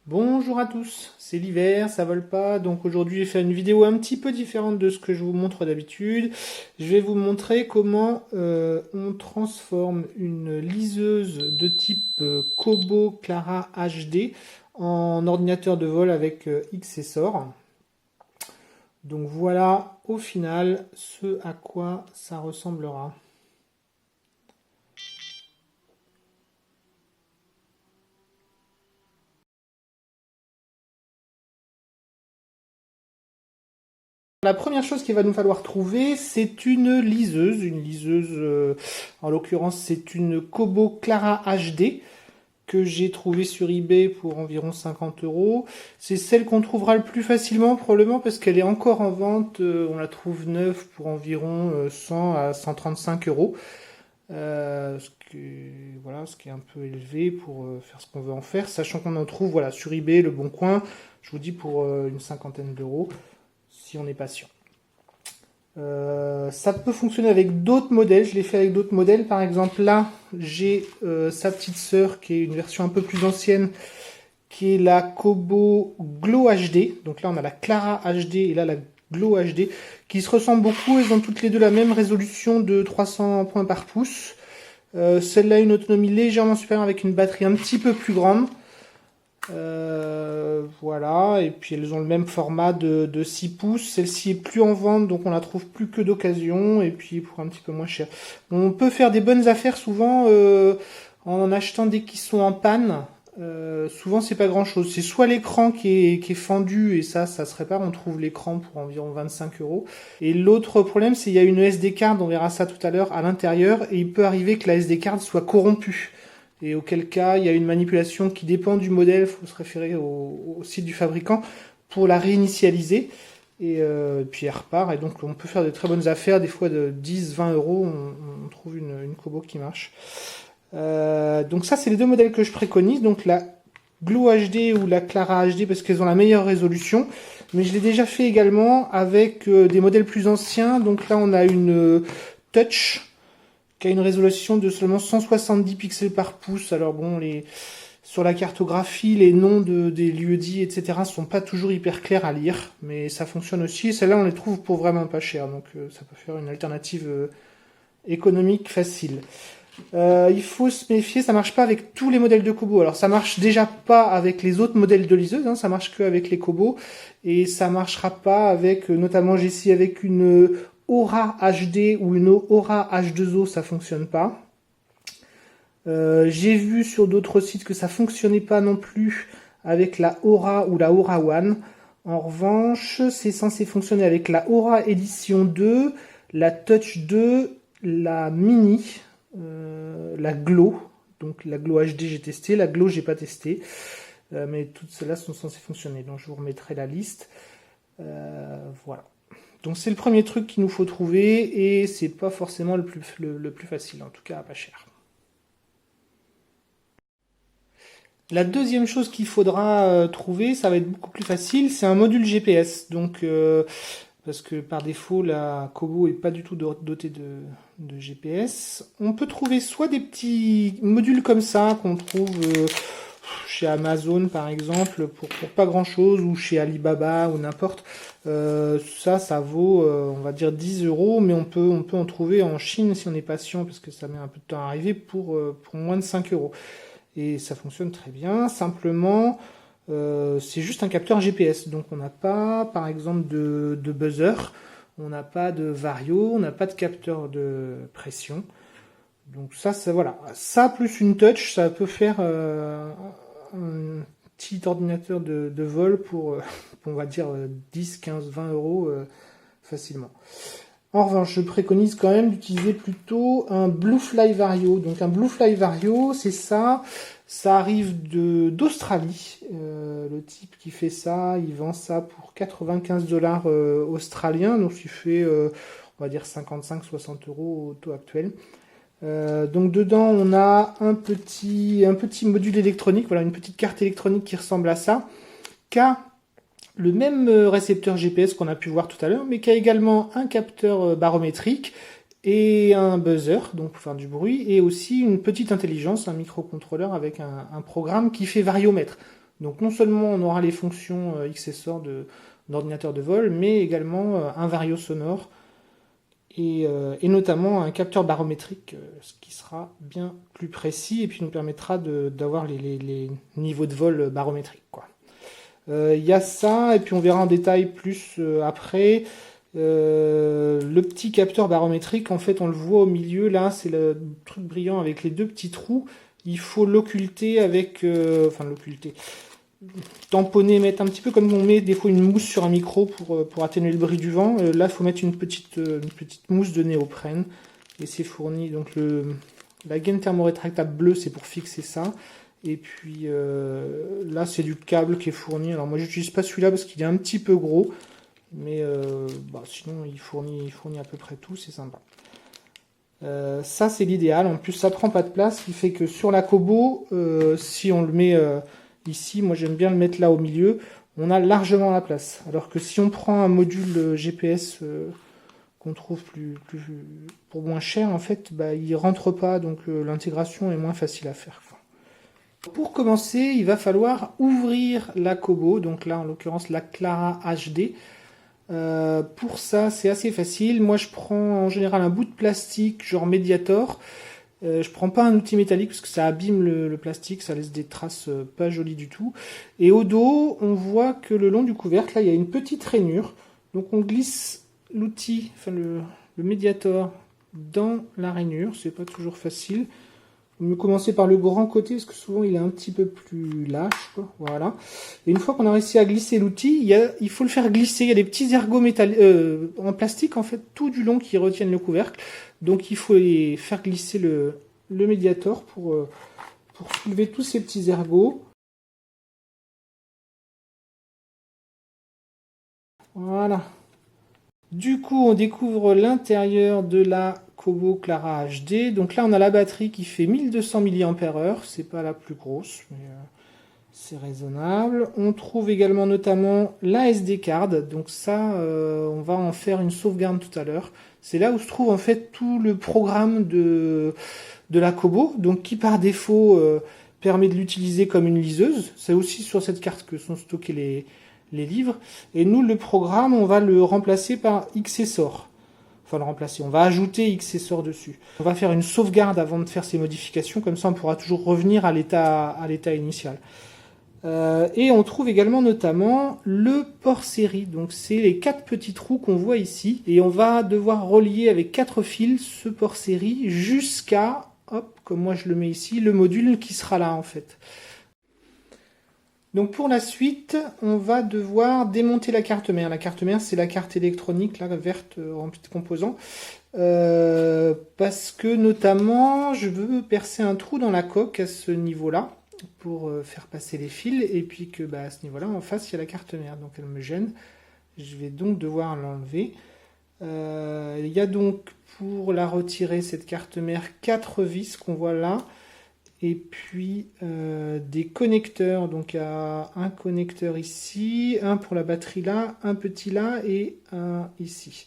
Bonjour à tous, c'est l'hiver, ça vole pas, donc aujourd'hui je vais faire une vidéo un petit peu différente de ce que je vous montre d'habitude. Je vais vous montrer comment on transforme une liseuse de type Kobo Clara HD en ordinateur de vol avec Xessor. Donc voilà au final ce à quoi ça ressemblera. La première chose qu'il va nous falloir trouver, c'est une liseuse. En l'occurrence, c'est une Kobo Clara HD que j'ai trouvée sur eBay pour environ 50 euros. C'est celle qu'on trouvera le plus facilement, probablement parce qu'elle est encore en vente. On la trouve neuve pour environ 100 à 135 euros. Ce qui est un peu élevé pour faire ce qu'on veut en faire, sachant qu'on en trouve voilà, sur eBay, Le Bon Coin, je vous dis pour une cinquantaine d'euros si on est patient. Ça peut fonctionner avec d'autres modèles. Je l'ai fait avec d'autres modèles. Par exemple, là, j'ai sa petite sœur qui est une version un peu plus ancienne, qui est la Kobo Glow HD. Donc là, on a la Clara HD et là, la Glow HD, qui se ressemblent beaucoup. Elles ont toutes les deux la même résolution de 300 points par pouce. Celle-là a une autonomie légèrement supérieure avec une batterie un petit peu plus grande. Voilà, et puis elles ont le même format de 6 pouces. Celle-ci est plus en vente, donc on la trouve plus que d'occasion, et puis pour un petit peu moins cher. On peut faire des bonnes affaires souvent en achetant dès qu'ils sont en panne. Souvent c'est pas grand chose. C'est soit l'écran qui est fendu, et ça se répare. On trouve l'écran pour environ 25 euros. Et l'autre problème, c'est qu'il y a une SD card, on verra ça tout à l'heure, à l'intérieur, et il peut arriver que la SD card soit corrompue. Et auquel cas, il y a une manipulation qui dépend du modèle, il faut se référer au site du fabricant pour la réinitialiser. Et puis elle repart, et donc on peut faire de très bonnes affaires, des fois de 10-20 euros, on trouve une Kobo qui marche. Donc ça, c'est les deux modèles que je préconise, donc la Glow HD ou la Clara HD, parce qu'elles ont la meilleure résolution. Mais je l'ai déjà fait également avec des modèles plus anciens, donc là on a une Touch, qui a une résolution de seulement 170 pixels par pouce. Alors bon, sur la cartographie, les noms des lieux-dits, etc. sont pas toujours hyper clairs à lire, mais ça fonctionne aussi. Et celles-là, on les trouve pour vraiment pas cher, donc ça peut faire une alternative économique facile. Il faut se méfier, ça marche pas avec tous les modèles de Kobo. Alors ça marche déjà pas avec les autres modèles de liseuses, hein, ça marche que avec les Kobo, et ça marchera pas avec, notamment j'ai essayé avec une Aura HD ou une Aura H2O, ça fonctionne pas. J'ai vu sur d'autres sites que ça fonctionnait pas non plus avec la Aura ou la Aura One. En revanche, c'est censé fonctionner avec la Aura Edition 2, la Touch 2, la Mini, la Glow. Donc la Glow HD j'ai testé, la Glow j'ai pas testé. Mais toutes celles-là sont censées fonctionner. Donc je vous remettrai la liste. Voilà. Donc c'est le premier truc qu'il nous faut trouver, et c'est pas forcément le plus facile, en tout cas pas cher. La deuxième chose qu'il faudra trouver, ça va être beaucoup plus facile, c'est un module GPS. Donc parce que par défaut la Kobo est pas du tout dotée de GPS. On peut trouver soit des petits modules comme ça qu'on trouve chez Amazon par exemple pour pas grand chose, ou chez Alibaba ou n'importe. Ça vaut on va dire 10 euros, mais on peut en trouver en Chine si on est patient, parce que ça met un peu de temps à arriver, pour moins de 5 euros. Et ça fonctionne très bien. Simplement, c'est juste un capteur GPS. Donc on n'a pas, par exemple, de buzzer, on n'a pas de vario, on n'a pas de capteur de pression. Donc ça voilà. Ça plus une touch, ça peut faire un petit ordinateur de vol pour, on va dire, 10, 15, 20 euros facilement. En revanche, je préconise quand même d'utiliser plutôt un Bluefly Vario. Donc un Bluefly Vario, c'est ça. Ça arrive d'Australie. Le type qui fait ça, il vend ça pour 95 $ australiens. Donc il fait, on va dire, 55-60 euros au taux actuel. Donc dedans, on a un petit module électronique, voilà, une petite carte électronique qui ressemble à ça, qui a le même récepteur GPS qu'on a pu voir tout à l'heure, mais qui a également un capteur barométrique et un buzzer, donc pour faire du bruit, et aussi une petite intelligence, un microcontrôleur avec un programme qui fait variomètre. Donc non seulement on aura les fonctions XSOR d'ordinateur de vol, mais également un vario sonore et notamment un capteur barométrique, ce qui sera bien plus précis et puis nous permettra d'avoir les niveaux de vol barométriques, quoi. Il y a ça, et puis on verra en détail plus après. Le petit capteur barométrique, en fait, on le voit au milieu, là, c'est le truc brillant avec les deux petits trous. Il faut l'occulter avec... enfin, l'occulter. Tamponner, mettre un petit peu comme on met des fois une mousse sur un micro pour atténuer le bruit du vent. Là, il faut mettre une petite mousse de néoprène. Et c'est fourni. Donc, la gaine thermorétractable bleue, c'est pour fixer ça. Et puis, là, c'est du câble qui est fourni. Alors, moi, j'utilise pas celui-là parce qu'il est un petit peu gros. Mais sinon, il fournit à peu près tout. C'est sympa. Ça, c'est l'idéal. En plus, ça prend pas de place. Ce qui fait que sur la Kobo, si on le met... ici, moi j'aime bien le mettre là au milieu, on a largement la place. Alors que si on prend un module GPS qu'on trouve pour moins cher, en fait, il rentre pas, donc l'intégration est moins facile à faire. Pour commencer, il va falloir ouvrir la Kobo, donc là en l'occurrence la Clara HD. Pour ça, c'est assez facile. Moi je prends en général un bout de plastique, genre Mediator. Je prends pas un outil métallique parce que ça abîme le plastique, ça laisse des traces pas jolies du tout. Et au dos, on voit que le long du couvercle, là, il y a une petite rainure. Donc on glisse l'outil, enfin le Mediator, dans la rainure. C'est pas toujours facile. On peut commencer par le grand côté parce que souvent il est un petit peu plus lâche, quoi. Voilà. Et une fois qu'on a réussi à glisser l'outil, il faut le faire glisser. Il y a des petits ergots en plastique en fait tout du long qui retiennent le couvercle. Donc il faut faire glisser le Mediator pour soulever tous ces petits ergots. Voilà. Du coup, on découvre l'intérieur de la Kobo Clara HD. Donc là, on a la batterie qui fait 1200 mAh. C'est pas la plus grosse, mais c'est raisonnable. On trouve également notamment la SD card. Donc ça, on va en faire une sauvegarde tout à l'heure. C'est là où se trouve en fait tout le programme de la Kobo, donc qui par défaut permet de l'utiliser comme une liseuse. C'est aussi sur cette carte que sont stockés les livres. Et nous, le programme, on va le remplacer par XSOR. Enfin, le remplacer. On va ajouter XSOR dessus. On va faire une sauvegarde avant de faire ces modifications. Comme ça, on pourra toujours revenir à l'état initial. Et on trouve également notamment le port série. Donc, c'est les 4 petits trous qu'on voit ici. Et on va devoir relier avec 4 fils ce port série jusqu'à, hop, comme moi je le mets ici, le module qui sera là en fait. Donc pour la suite, on va devoir démonter la carte mère. La carte mère, c'est la carte électronique, là, verte, remplie de composants. Parce que notamment, je veux percer un trou dans la coque à ce niveau-là, pour faire passer les fils, et puis que à ce niveau-là, en face, il y a la carte mère, donc elle me gêne. Je vais donc devoir l'enlever. Il y a donc, pour la retirer, cette carte mère, 4 vis qu'on voit là. Et puis des connecteurs, donc il y a un connecteur ici, un pour la batterie là, un petit là et un ici.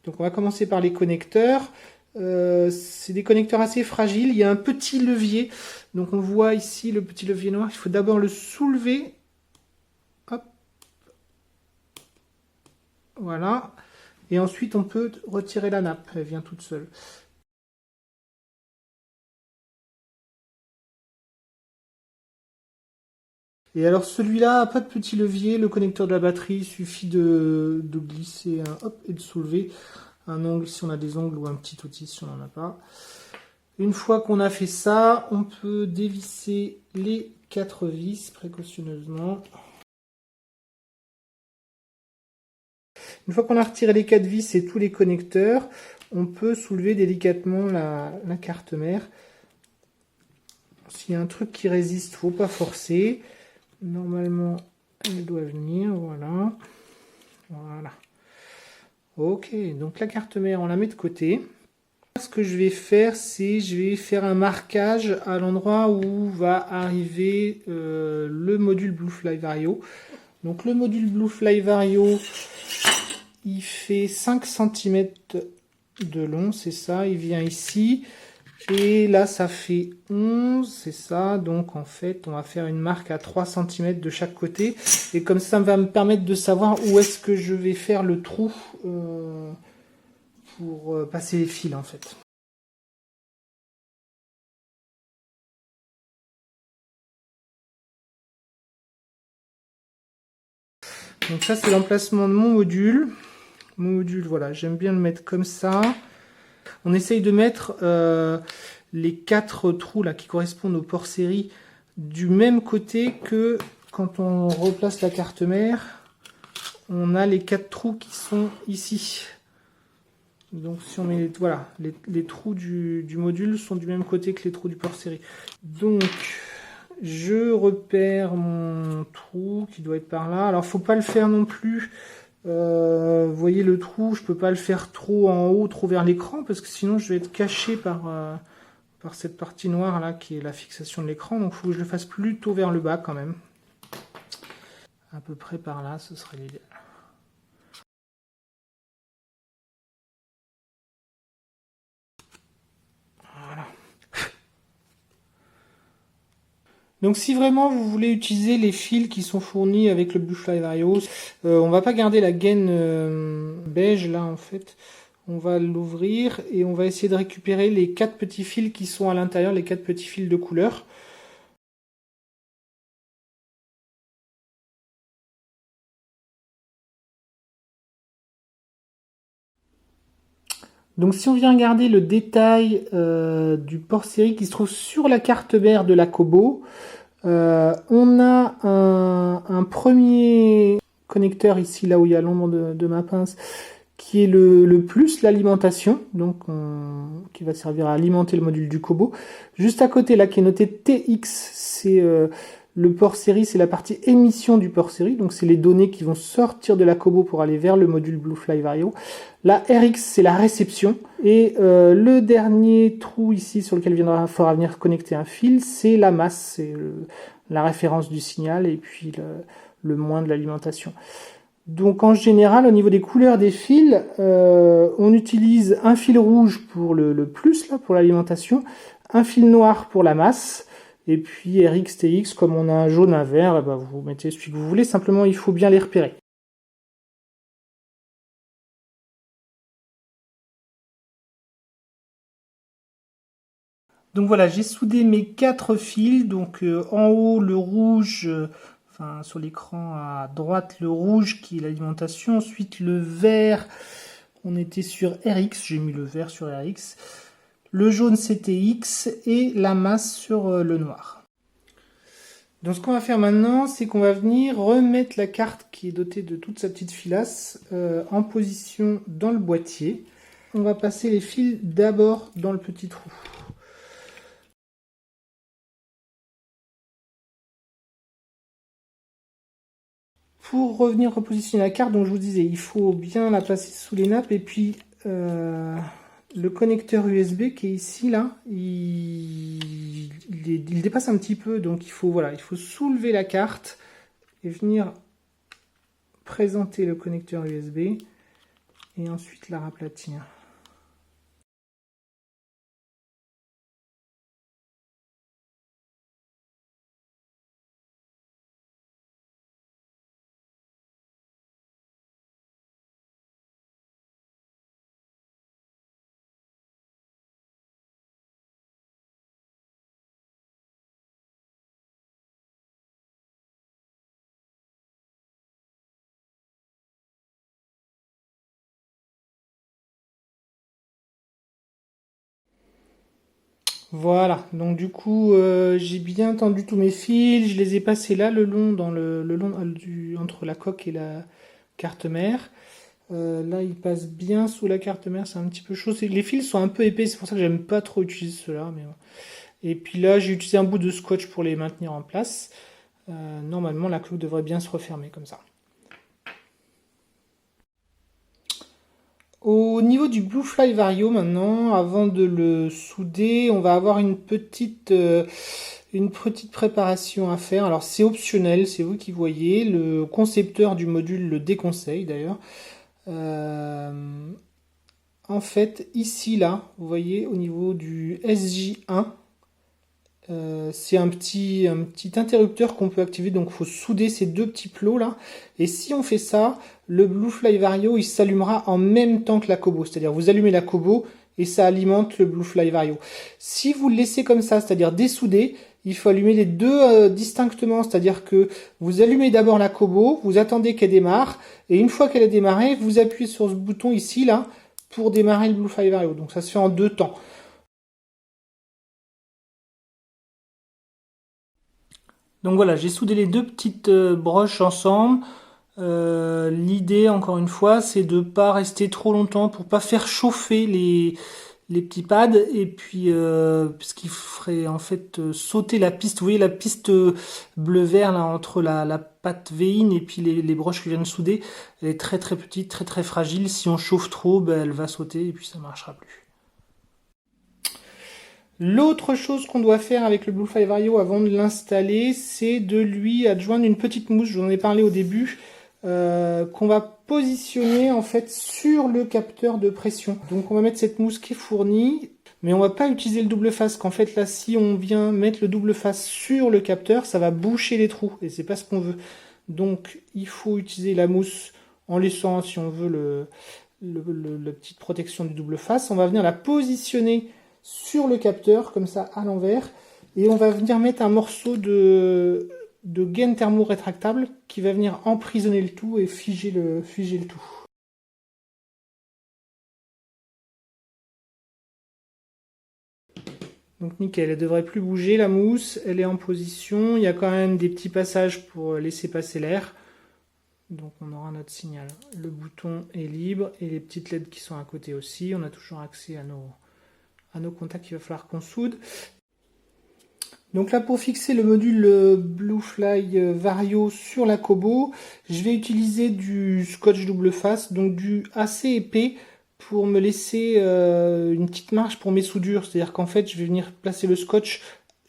Donc on va commencer par les connecteurs. C'est des connecteurs assez fragiles, il y a un petit levier. Donc on voit ici le petit levier noir, il faut d'abord le soulever. Hop. Voilà. Et ensuite on peut retirer la nappe, elle vient toute seule. Et alors celui-là, pas de petit levier, le connecteur de la batterie, il suffit de glisser hop, et de soulever un ongle si on a des ongles ou un petit outil si on n'en a pas. Une fois qu'on a fait ça, on peut dévisser les 4 vis précautionneusement. Une fois qu'on a retiré les 4 vis et tous les connecteurs, on peut soulever délicatement la carte mère. S'il y a un truc qui résiste, faut pas forcer. Normalement, elle doit venir, voilà. Voilà. Ok, donc la carte mère, on la met de côté. Ce que je vais faire, c'est je vais faire un marquage à l'endroit où va arriver le module Bluefly Vario. Donc le module Bluefly Vario, il fait 5 cm de long, c'est ça, il vient ici. Et là, ça fait 11, c'est ça. Donc, en fait, on va faire une marque à 3 cm de chaque côté. Et comme ça va me permettre de savoir où est-ce que je vais faire le trou pour passer les fils, en fait. Donc ça, c'est l'emplacement de mon module. Mon module, voilà, j'aime bien le mettre comme ça. On essaye de mettre les 4 trous là qui correspondent au port série du même côté que quand on replace la carte mère. On a les 4 trous qui sont ici. Donc si on met voilà, les trous du module sont du même côté que les trous du port série. Donc je repère mon trou qui doit être par là. Alors faut pas le faire non plus. Vous voyez le trou, je peux pas le faire trop en haut, trop vers l'écran, parce que sinon je vais être caché par cette partie noire là qui est la fixation de l'écran. Donc il faut que je le fasse plutôt vers le bas quand même. À peu près par là, ce serait l'idéal. Voilà. Donc si vraiment vous voulez utiliser les fils qui sont fournis avec le Bluefly Vario, on va pas garder la gaine beige là en fait. On va l'ouvrir et on va essayer de récupérer les 4 petits fils qui sont à l'intérieur, les 4 petits fils de couleur. Donc si on vient regarder le détail du port série qui se trouve sur la carte mère de la Kobo, on a un premier connecteur ici, là où il y a l'ombre de ma pince, qui est le plus, l'alimentation, donc qui va servir à alimenter le module du Kobo. Juste à côté, là, qui est noté TX, c'est le port série, c'est la partie émission du port série, donc c'est les données qui vont sortir de la Kobo pour aller vers le module Bluefly Vario. La RX, c'est la réception, et le dernier trou ici sur lequel il faudra venir connecter un fil, c'est la masse, c'est la référence du signal, et puis le moins de l'alimentation. Donc en général, au niveau des couleurs des fils, on utilise un fil rouge pour le plus, là, pour l'alimentation, un fil noir pour la masse, et puis RX, TX, comme on a un jaune, un vert, ben vous mettez celui que vous voulez, simplement il faut bien les repérer. Donc voilà, j'ai soudé mes 4 fils, donc en haut le rouge, enfin sur l'écran à droite le rouge qui est l'alimentation, ensuite le vert, on était sur RX, j'ai mis le vert sur RX, le jaune c'était X et la masse sur le noir. Donc ce qu'on va faire maintenant, c'est qu'on va venir remettre la carte qui est dotée de toute sa petite filasse en position dans le boîtier. On va passer les fils d'abord dans le petit trou. Pour revenir repositionner la carte, donc je vous disais, il faut bien la placer sous les nappes et puis le connecteur USB qui est ici là, il dépasse un petit peu, donc il faut soulever la carte et venir présenter le connecteur USB et ensuite la raplatir. Voilà, donc du coup j'ai bien tendu tous mes fils, je les ai passés là le long entre la coque et la carte mère. Là il passe bien sous la carte mère, c'est un petit peu chaud. Les fils sont un peu épais, c'est pour ça que j'aime pas trop utiliser ceux-là. Mais... Et puis là j'ai utilisé un bout de scotch pour les maintenir en place. Normalement la clé devrait bien se refermer comme ça. Au niveau du Bluefly Vario maintenant, avant de le souder, on va avoir une petite préparation à faire. Alors c'est optionnel, c'est vous qui voyez. Le concepteur du module le déconseille d'ailleurs. en fait, ici, là, vous voyez, au niveau du SJ1, c'est un petit interrupteur qu'on peut activer, donc il faut souder ces deux petits plots là. Et si on fait ça, le Bluefly Vario il s'allumera en même temps que la Kobo. C'est-à-dire vous allumez la Kobo et ça alimente le Bluefly Vario. Si vous le laissez comme ça, c'est-à-dire dessoudé, il faut allumer les deux distinctement. C'est-à-dire que vous allumez d'abord la Kobo, vous attendez qu'elle démarre, et une fois qu'elle a démarré, vous appuyez sur ce bouton ici là pour démarrer le Bluefly Vario. Donc ça se fait en deux temps. Donc voilà, j'ai soudé les deux petites broches ensemble. L'idée, encore une fois, c'est de pas rester trop longtemps pour pas faire chauffer les petits pads et puis puisqu'il ferait en fait sauter la piste. Vous voyez la piste bleu-vert là entre la pâte Vein et puis les broches que je viens de souder. Elle est très très petite, très très fragile. Si on chauffe trop, ben, elle va sauter et puis ça marchera plus. L'autre chose qu'on doit faire avec le Bluefly Vario avant de l'installer, c'est de lui adjoindre une petite mousse, je vous en ai parlé au début, qu'on va positionner en fait sur le capteur de pression. Donc on va mettre cette mousse qui est fournie, mais on va pas utiliser le double face, qu'en fait là si on vient mettre le double face sur le capteur, ça va boucher les trous, et c'est pas ce qu'on veut. Donc il faut utiliser la mousse en laissant, si on veut, la petite protection du double face. On va venir la positionner sur le capteur, comme ça, à l'envers. Et on va venir mettre un morceau de gaine thermo-rétractable qui va venir emprisonner le tout et figer le tout. Donc nickel, elle devrait plus bouger la mousse, elle est en position. Il y a quand même des petits passages pour laisser passer l'air. Donc on aura notre signal. Le bouton est libre et les petites LED qui sont à côté aussi. On a toujours accès à nos contacts qu'il va falloir qu'on soude. Donc là pour fixer le module Bluefly Vario sur la Kobo, je vais utiliser du scotch double face, donc du assez épais pour me laisser une petite marge pour mes soudures. C'est-à-dire qu'en fait je vais venir placer le scotch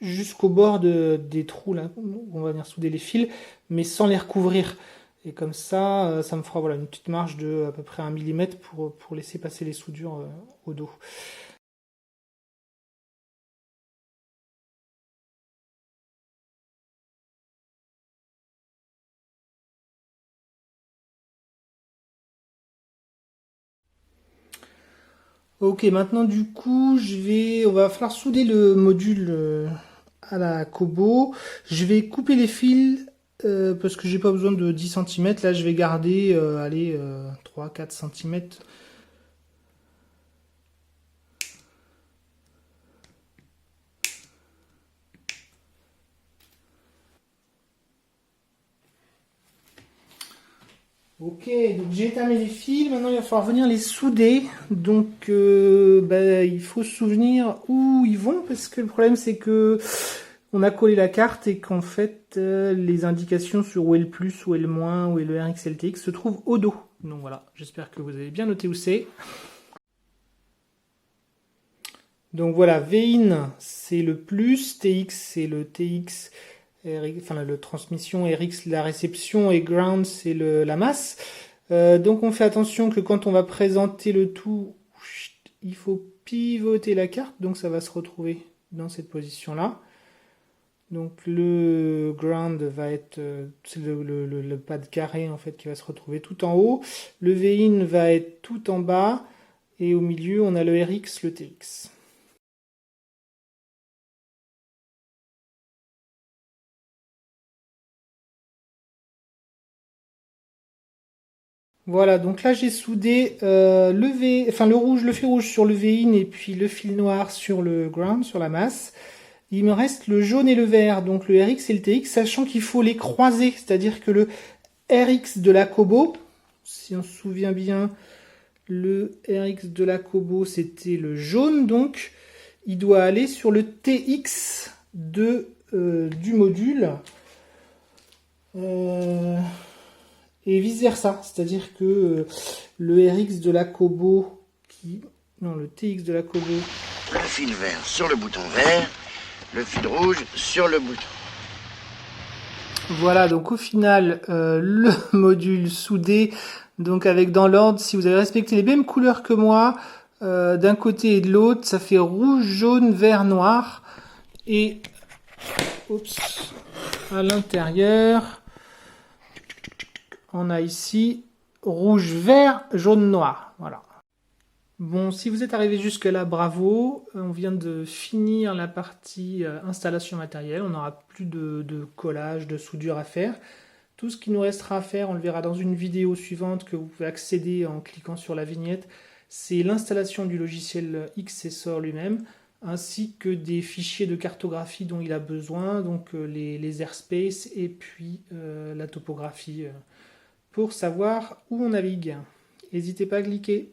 jusqu'au bord des trous là où on va venir souder les fils, mais sans les recouvrir. Et comme ça, ça me fera voilà, une petite marge de à peu près 1 mm pour laisser passer les soudures au dos. Ok, maintenant du coup, on va falloir souder le module à la Kobo. Je vais couper les fils parce que j'ai pas besoin de 10 cm. Là, je vais garder, 3-4 cm. Ok, donc j'ai étamé les fils, maintenant il va falloir venir les souder. Donc il faut se souvenir où ils vont, parce que le problème c'est que on a collé la carte et qu'en fait les indications sur où est le plus, où est le moins, où est le RX LTX se trouvent au dos. Donc voilà, j'espère que vous avez bien noté où c'est. Donc voilà, Vein c'est le plus, TX c'est le TX, enfin la transmission, RX la réception et Ground c'est la masse. Donc on fait attention que quand on va présenter le tout, il faut pivoter la carte, donc ça va se retrouver dans cette position là. Donc le ground va être c'est le pad carré en fait qui va se retrouver tout en haut. Le Vein va être tout en bas et au milieu on a le RX, le TX. Voilà, donc là j'ai soudé le rouge, le fil rouge sur le Vein et puis le fil noir sur le ground, sur la masse. Il me reste le jaune et le vert, donc le RX et le TX, sachant qu'il faut les croiser, c'est-à-dire que le RX de la Kobo, si on se souvient bien, le RX de la Kobo c'était le jaune, donc il doit aller sur le TX du module. Et vice versa, c'est-à-dire que le RX de la Kobo le TX de la Kobo. Le fil vert sur le bouton vert, le fil rouge sur le bouton. Voilà, donc au final, le module soudé, donc avec dans l'ordre, si vous avez respecté les mêmes couleurs que moi, d'un côté et de l'autre, ça fait rouge, jaune, vert, noir. Et oups, à l'intérieur, on a ici rouge, vert, jaune, noir. Voilà. Bon, si vous êtes arrivé jusque-là, bravo. On vient de finir la partie installation matérielle. On n'aura plus de collage, de soudure à faire. Tout ce qui nous restera à faire, on le verra dans une vidéo suivante que vous pouvez accéder en cliquant sur la vignette. C'est l'installation du logiciel Xessor lui-même, ainsi que des fichiers de cartographie dont il a besoin, donc les airspaces et puis la topographie pour savoir où on navigue. N'hésitez pas à cliquer.